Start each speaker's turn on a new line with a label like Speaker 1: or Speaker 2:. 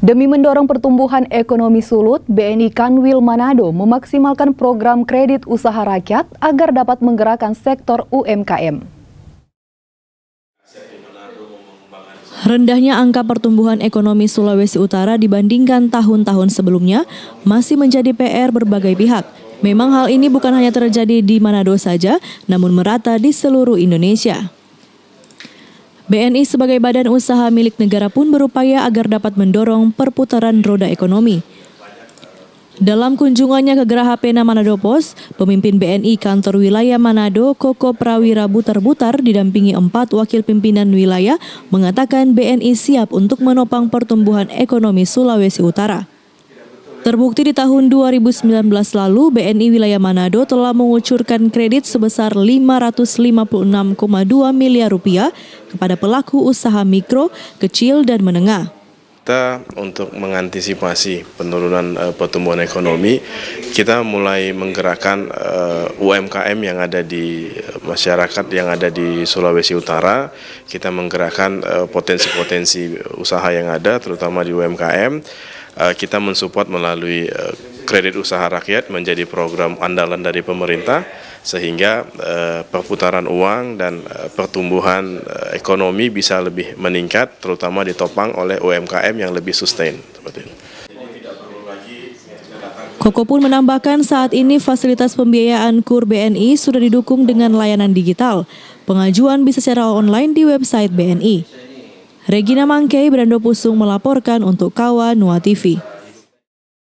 Speaker 1: Demi mendorong pertumbuhan ekonomi Sulut, BNI Kanwil Manado memaksimalkan program kredit usaha rakyat agar dapat menggerakkan sektor UMKM.
Speaker 2: Rendahnya angka pertumbuhan ekonomi Sulawesi Utara dibandingkan tahun-tahun sebelumnya masih menjadi PR berbagai pihak. Memang hal ini bukan hanya terjadi di Manado saja, namun merata di seluruh Indonesia. BNI sebagai badan usaha milik negara pun berupaya agar dapat mendorong perputaran roda ekonomi. Dalam kunjungannya ke Geraha Pena Manado Pos, pemimpin BNI Kantor Wilayah Manado, Koko Prawira Butar-Butar, didampingi 4 wakil pimpinan wilayah, mengatakan BNI siap untuk menopang pertumbuhan ekonomi Sulawesi Utara. Terbukti di tahun 2019 lalu, BNI Wilayah Manado telah mengucurkan kredit sebesar 556,2 miliar rupiah kepada pelaku usaha mikro, kecil, dan menengah.
Speaker 3: Kita untuk mengantisipasi penurunan pertumbuhan ekonomi, kita mulai menggerakkan UMKM yang ada di masyarakat yang ada di Sulawesi Utara. Kita menggerakkan potensi-potensi usaha yang ada, terutama di UMKM. Kita mensupport melalui kredit usaha rakyat menjadi program andalan dari pemerintah, sehingga perputaran uang dan pertumbuhan ekonomi bisa lebih meningkat, terutama ditopang oleh UMKM yang lebih sustain. Seperti itu.
Speaker 2: Koko pun menambahkan saat ini fasilitas pembiayaan KUR BNI sudah didukung dengan layanan digital. Pengajuan bisa secara online di website BNI. Regina Mangkei, Brando Pusung melaporkan untuk Kawa Nua TV.